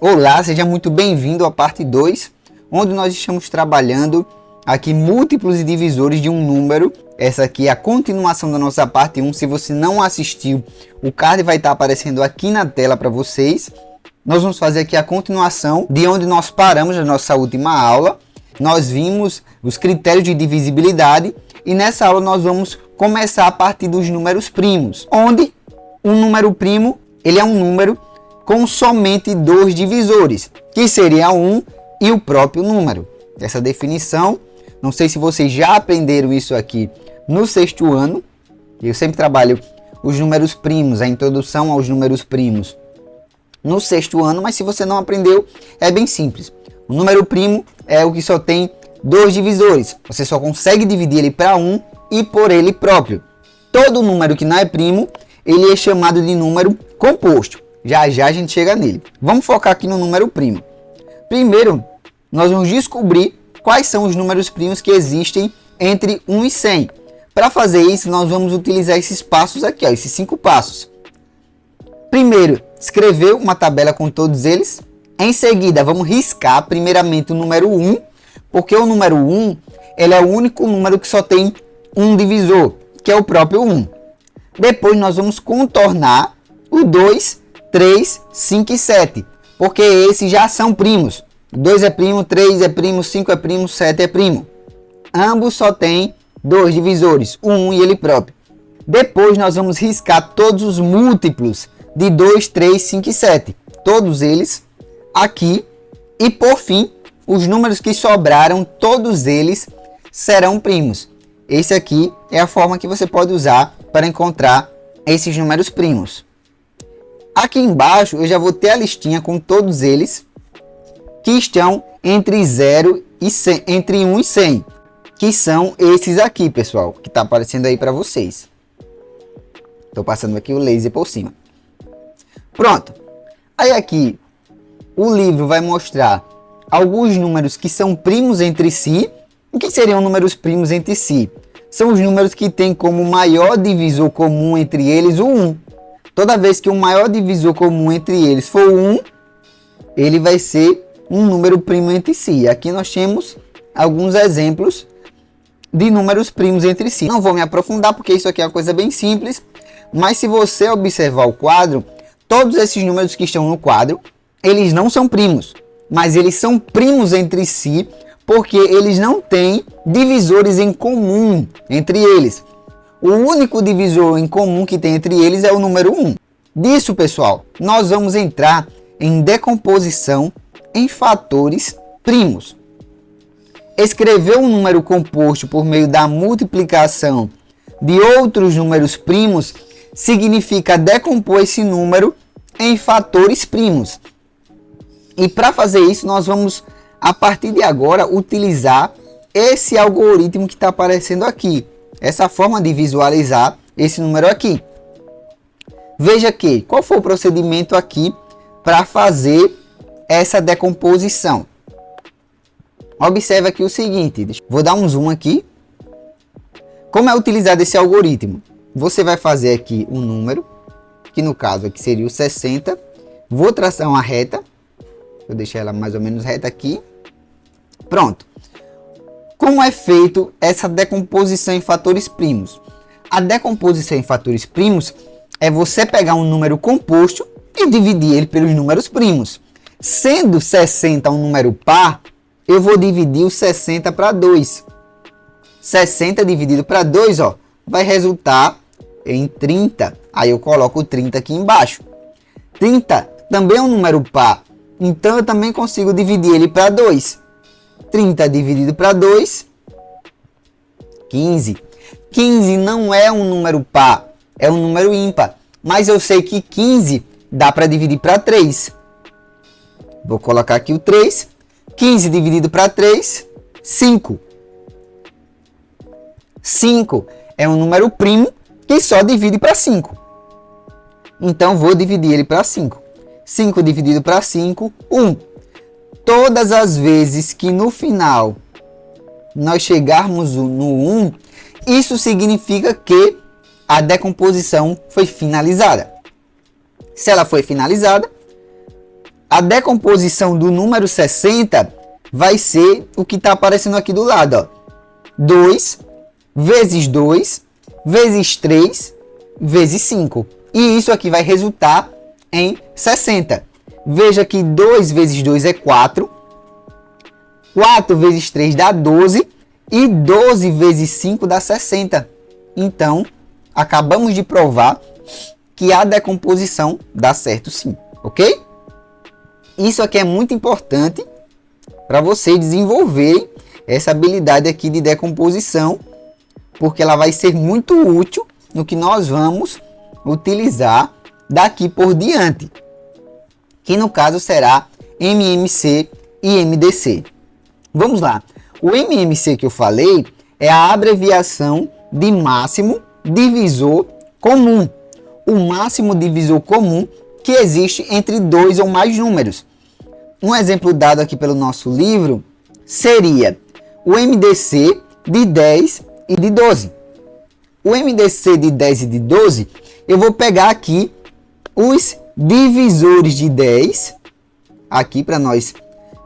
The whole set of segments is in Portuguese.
Olá, seja muito bem-vindo à parte 2, onde nós estamos trabalhando aqui múltiplos e divisores de um número. Essa aqui é a continuação da nossa parte 1. Se você não assistiu, o card vai estar aparecendo aqui na tela para vocês. Nós vamos fazer aqui a continuação de onde nós paramos na nossa última aula. Nós vimos os critérios de divisibilidade e nessa aula nós vamos começar a partir dos números primos, onde um número primo ele é um número com somente dois divisores, que seria 1 e o próprio número. Essa definição, não sei se vocês já aprenderam isso aqui no sexto ano. Eu sempre trabalho os números primos, a introdução aos números primos no sexto ano, mas se você não aprendeu, é bem simples. O número primo é o que só tem dois divisores. Você só consegue dividir ele para 1 e por ele próprio. Todo número que não é primo, ele é chamado de número composto. Já já a gente chega nele. Vamos focar aqui no número primo. Primeiro, nós vamos descobrir quais são os números primos que existem entre 1 e 100. Para fazer isso, nós vamos utilizar esses passos aqui, ó, esses 5 passos. Primeiro, escrever uma tabela com todos eles. Em seguida, vamos riscar primeiramente o número 1, porque o número 1 ele é o único número que só tem um divisor, que é o próprio 1. Depois, nós vamos contornar o 2, 3, 5 e 7, porque esses já são primos. 2 é primo, 3 é primo, 5 é primo, 7 é primo. Ambos só têm dois divisores, o 1 e ele próprio. Depois nós vamos riscar todos os múltiplos de 2, 3, 5 e 7. Todos eles aqui. E por fim, os números que sobraram, todos eles serão primos. Esse aqui é a forma que você pode usar para encontrar esses números primos. Aqui embaixo eu já vou ter a listinha com todos eles que estão entre 0 e 100, entre 1 e 100, que são esses aqui, pessoal, que está aparecendo aí para vocês. Estou passando aqui o laser por cima. Pronto. Aí aqui o livro vai mostrar alguns números que são primos entre si. O que seriam números primos entre si? São os números que têm como maior divisor comum entre eles o 1. Toda vez que o maior divisor comum entre eles for 1, ele vai ser um número primo entre si. Aqui nós temos alguns exemplos de números primos entre si. Não vou me aprofundar porque isso aqui é uma coisa bem simples, mas se você observar o quadro, todos esses números que estão no quadro, eles não são primos, mas eles são primos entre si porque eles não têm divisores em comum entre eles. O único divisor em comum que tem entre eles é o número 1. Disso, pessoal, nós vamos entrar em decomposição em fatores primos. Escrever um número composto por meio da multiplicação de outros números primos significa decompor esse número em fatores primos. E para fazer isso, nós vamos, a partir de agora, utilizar esse algoritmo que está aparecendo aqui. Essa forma de visualizar esse número aqui. Veja que, qual foi o procedimento aqui para fazer essa decomposição? Observe aqui o seguinte, vou dar um zoom aqui. Como é utilizado esse algoritmo? Você vai fazer aqui um número, que no caso aqui seria o 60. Vou traçar uma reta, vou deixar ela mais ou menos reta aqui. Pronto. Como é feito essa decomposição em fatores primos? A decomposição em fatores primos é você pegar um número composto e dividir ele pelos números primos. Sendo 60 um número par, eu vou dividir o 60 para 2. 60 dividido para 2, ó, vai resultar em 30. Aí eu coloco o 30 aqui embaixo. 30 também é um número par, então eu também consigo dividir ele para 2. 30 dividido para 2, 15. 15 não é um número par, é um número ímpar. Mas eu sei que 15 dá para dividir para 3. Vou colocar aqui o 3. 15 dividido para 3, 5. 5 é um número primo que só divide para 5. Então vou dividir ele para 5. 5 dividido para 5, 1. Todas as vezes que no final nós chegarmos no 1, isso significa que a decomposição foi finalizada. Se ela foi finalizada, A decomposição do número 60 vai ser o que está aparecendo aqui do lado, ó. 2 vezes 2 vezes 3 vezes 5. E isso aqui vai resultar em 60. Veja que 2 vezes 2 é 4. 4 vezes 3 dá 12. E 12 vezes 5 dá 60. Então, acabamos de provar que a decomposição dá certo sim, ok? Isso aqui é muito importante para você desenvolver essa habilidade aqui de decomposição, porque ela vai ser muito útil no que nós vamos utilizar daqui por diante, que no caso será MMC e MDC. Vamos lá. O MMC que eu falei é a abreviação de máximo divisor comum. O máximo divisor comum que existe entre dois ou mais números. Um exemplo dado aqui pelo nosso livro seria o MDC de 10 e de 12. O MDC de 10 e de 12, eu vou pegar aqui os divisores de 10, aqui para nós.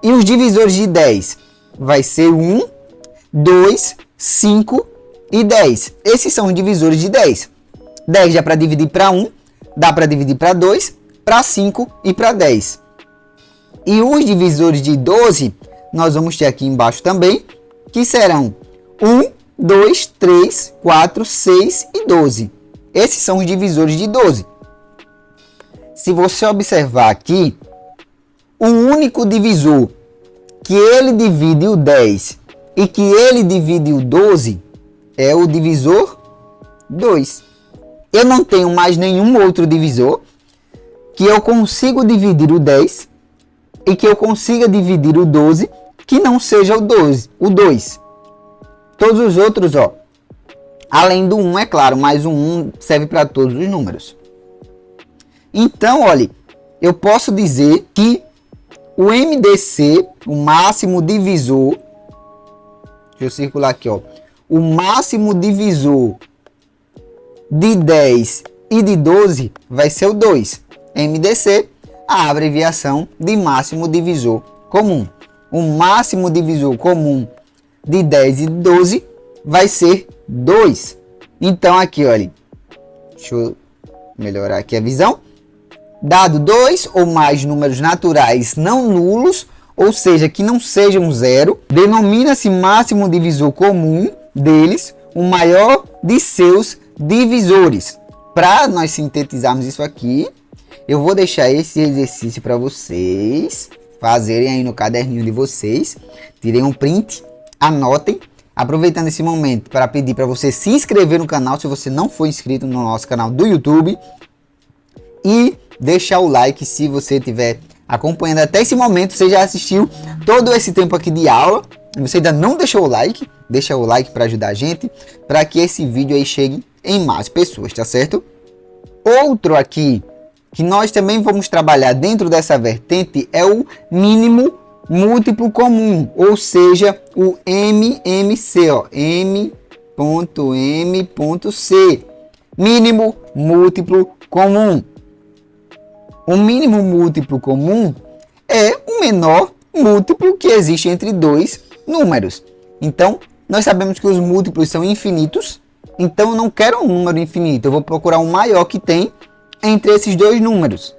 E os divisores de 10 vai ser 1, 2, 5 e 10. Esses são os divisores de 10. 10 dá para dividir para 1, dá para dividir para 2, para 5 e para 10. E os divisores de 12, nós vamos ter aqui embaixo também, que serão 1, 2, 3, 4, 6 e 12. Esses são os divisores de 12. Se você observar aqui, o único divisor que ele divide o 10 e que ele divide o 12 é o divisor 2. Eu não tenho mais nenhum outro divisor que eu consigo dividir o 10 e que eu consiga dividir o 12 que não seja o 2. Todos os outros, ó, além do 1, é claro, mas o 1 serve para todos os números. Então, olha, eu posso dizer que o MDC, o máximo divisor, deixa eu circular aqui, ó, o máximo divisor de 10 e de 12 vai ser o 2. MDC, a abreviação de máximo divisor comum. O máximo divisor comum de 10 e de 12 vai ser 2. Então aqui, olha, deixa eu melhorar aqui a visão. Dado 2 ou mais números naturais não nulos, ou seja, que não sejam zero, denomina-se máximo divisor comum deles o maior de seus divisores. Para nós sintetizarmos isso aqui, eu vou deixar esse exercício para vocês fazerem aí no caderninho de vocês. Tirem um print, anotem. Aproveitando esse momento para pedir para você se inscrever no canal se você não for inscrito no nosso canal do YouTube. E deixar o like se você estiver acompanhando até esse momento. Você já assistiu todo esse tempo aqui de aula e você ainda não deixou o like. Deixa o like para ajudar a gente, para que esse vídeo aí chegue em mais pessoas, tá certo? Outro aqui que nós também vamos trabalhar dentro dessa vertente é o mínimo múltiplo comum, ou seja, o MMC, ó, M.M.C, mínimo múltiplo comum. O mínimo múltiplo comum é o menor múltiplo que existe entre dois números. Então, nós sabemos que os múltiplos são infinitos, então eu não quero um número infinito, eu vou procurar um maior que tem entre esses dois números.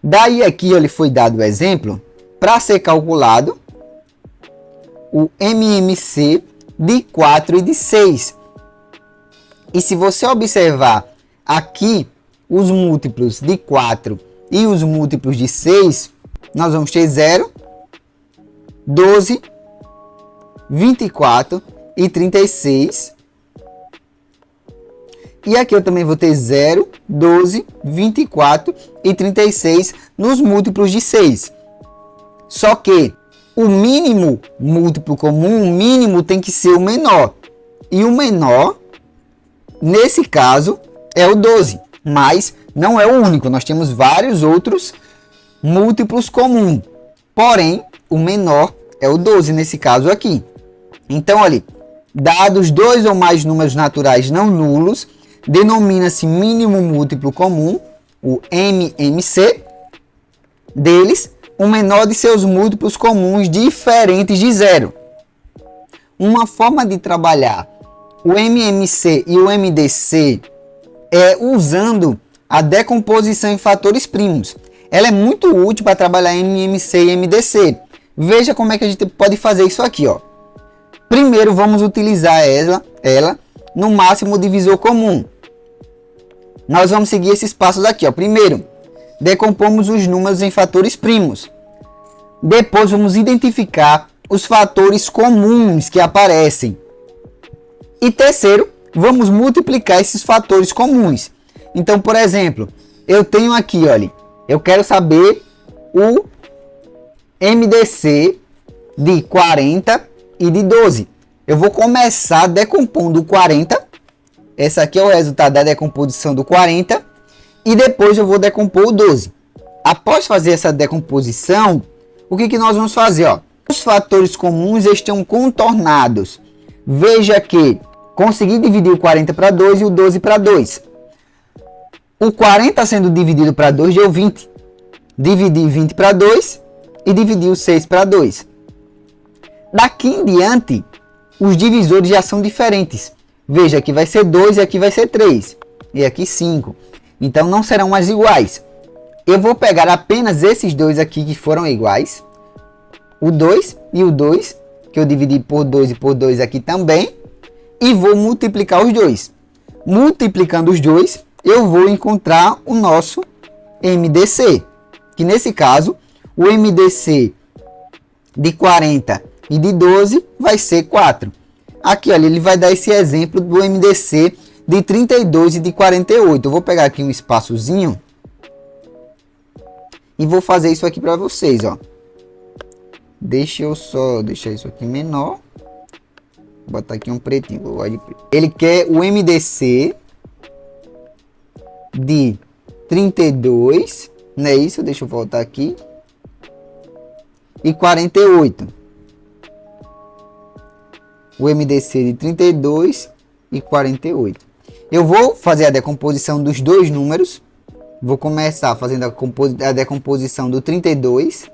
Daí aqui ele foi dado o exemplo para ser calculado o MMC de 4 e de 6. E se você observar aqui os múltiplos de 4 e os múltiplos de 6, nós vamos ter 0, 12, 24 e 36. E aqui eu também vou ter 0, 12, 24 e 36 nos múltiplos de 6. Só que o mínimo múltiplo comum, o mínimo tem que ser o menor. E o menor, nesse caso, é o 12. Mas não é o único, nós temos vários outros múltiplos comuns. Porém, o menor é o 12 nesse caso aqui. Então, olha, dados dois ou mais números naturais não nulos, denomina-se mínimo múltiplo comum, o MMC, deles, o menor de seus múltiplos comuns diferentes de zero. Uma forma de trabalhar o MMC e o MDC é usando a decomposição em fatores primos. Ela é muito útil para trabalhar MMC e MDC. Veja como é que a gente pode fazer isso aqui, ó. Primeiro vamos utilizar ela no máximo divisor comum. Nós vamos seguir esses passos aqui, ó. Primeiro, decompomos os números em fatores primos. Depois vamos identificar os fatores comuns que aparecem. E terceiro, vamos multiplicar esses fatores comuns. Então, por exemplo, eu tenho aqui, olha, eu quero saber o MDC de 40 e de 12. Eu vou começar decompondo o 40. Esse aqui é o resultado da decomposição do 40. E depois eu vou decompor o 12. Após fazer essa decomposição, o que nós vamos fazer? Ó? Os fatores comuns estão contornados. Veja que consegui dividir o 40 para 2 e o 12 para 2. O 40 sendo dividido para 2 deu 20. Dividi 20 para 2 e dividi o 6 para 2. Daqui em diante, os divisores já são diferentes. Veja, aqui vai ser 2 e aqui vai ser 3. E aqui 5. Então não serão mais iguais. Eu vou pegar apenas esses dois aqui que foram iguais. O 2 e o 2, que eu dividi por 2 e por 2 aqui também. E vou multiplicar os dois. Multiplicando os dois, eu vou encontrar o nosso MDC. Que nesse caso, o MDC de 40 e de 12 vai ser 4. Aqui, olha, ele vai dar esse exemplo do MDC de 32 e de 48. Eu vou pegar aqui um espaçozinho e vou fazer isso aqui para vocês, ó. Deixa eu só deixar isso aqui menor. Vou botar aqui um pretinho. Ele quer o MDC de 32, não é isso? Deixa eu voltar aqui. E 48. O MDC de 32 e 48. Eu vou fazer a decomposição dos dois números. Vou começar fazendo a decomposição do 32.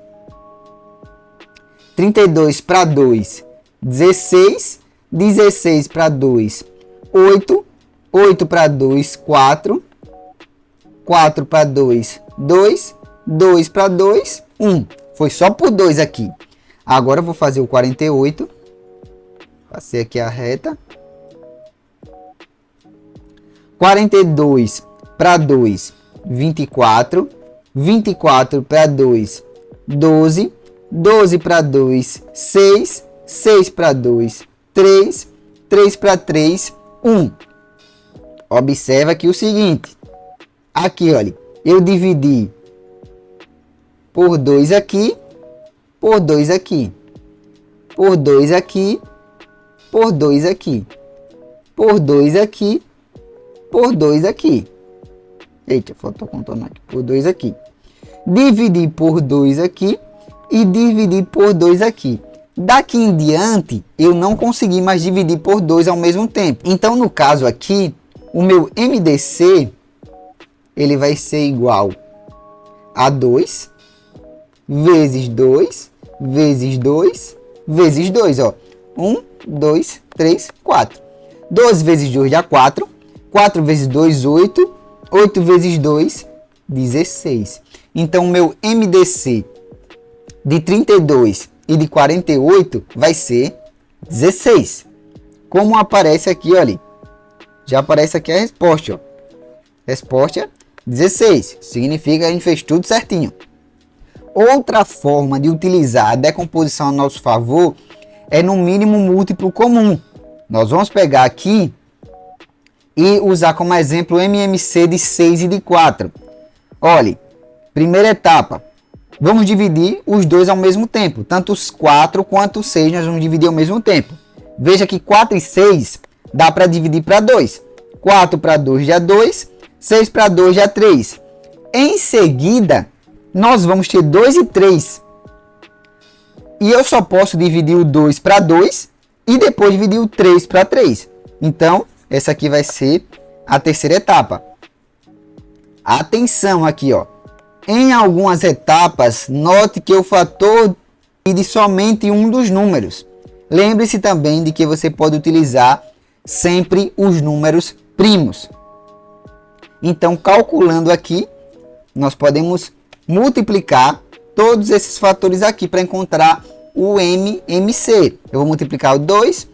32 para 2, 16. 16 para 2, 8. 8 para 2, 4. 4 para 2, 2. 2 para 2, 1. Foi só por 2 aqui. Agora eu vou fazer o 48. Passei aqui a reta. 42 para 2, 24. 24 para 2, 12. 12 para 2, 6. 6 para 2, 3. 3 para 3, 1. Observa aqui o seguinte. Aqui, olha. Eu dividi por 2 aqui. Por 2 aqui. Por 2 aqui. Por 2 aqui. Por 2 aqui. Por 2 aqui. Eita, faltou contornar aqui. Por 2 aqui. Dividir por 2 aqui. E dividir por 2 aqui. Daqui em diante, eu não consegui mais dividir por 2 ao mesmo tempo. Então, no caso aqui, o meu MDC, ele vai ser igual a 2, vezes 2, vezes 2, vezes 2, ó. 1, 2, 3, 4. 12 vezes 2 dá 4. 4 vezes 2, 8. 8 vezes 2, 16. Então, o meu MDC de 32 e de 48 vai ser 16. Como aparece aqui, olha. Já aparece aqui a resposta, ó. Resposta 16. Significa que a gente fez tudo certinho. Outra forma de utilizar a decomposição a nosso favor é no mínimo múltiplo comum. Nós vamos pegar aqui e usar como exemplo o MMC de 6 e de 4. Olha, primeira etapa. Vamos dividir os dois ao mesmo tempo. Tanto os 4 quanto os 6 nós vamos dividir ao mesmo tempo. Veja que 4 e 6 dá para dividir para 2. 4 para 2 dá 2. 6 para 2 dá 3. Em seguida, nós vamos ter 2 e 3. E eu só posso dividir o 2 para 2 e depois dividir o 3 para 3. Então, essa aqui vai ser a terceira etapa. Atenção aqui, ó. Em algumas etapas, note que o fator divide somente um dos números. Lembre-se também de que você pode utilizar sempre os números primos. Então, calculando aqui, nós podemos multiplicar todos esses fatores aqui para encontrar o MMC. Eu vou multiplicar o 2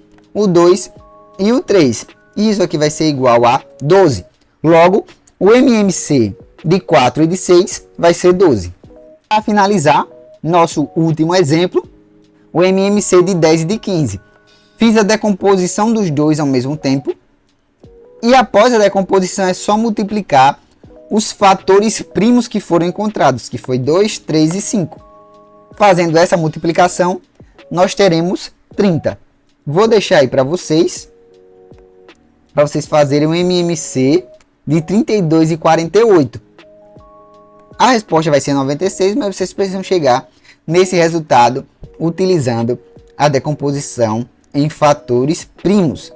e o 3. Isso aqui vai ser igual a 12. Logo, o MMC de 4 e de 6 vai ser 12. Para finalizar, nosso último exemplo, o MMC de 10 e de 15. Fiz a decomposição dos dois ao mesmo tempo. E após a decomposição é só multiplicar os fatores primos que foram encontrados, que foi 2, 3 e 5. Fazendo essa multiplicação, nós teremos 30. Vou deixar aí para vocês fazerem um MMC de 32 e 48. A resposta vai ser 96, mas vocês precisam chegar nesse resultado utilizando a decomposição em fatores primos.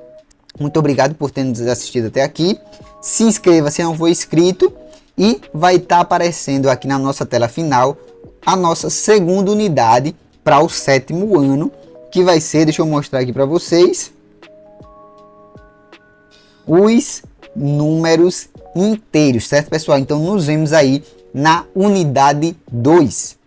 Muito obrigado por ter nos assistido até aqui. Se inscreva se não for inscrito e vai estar aparecendo aqui na nossa tela final a nossa segunda unidade para o 7º ano, que vai ser, deixa eu mostrar aqui para vocês, os números inteiros, certo, pessoal? Então nos vemos aí na unidade 2.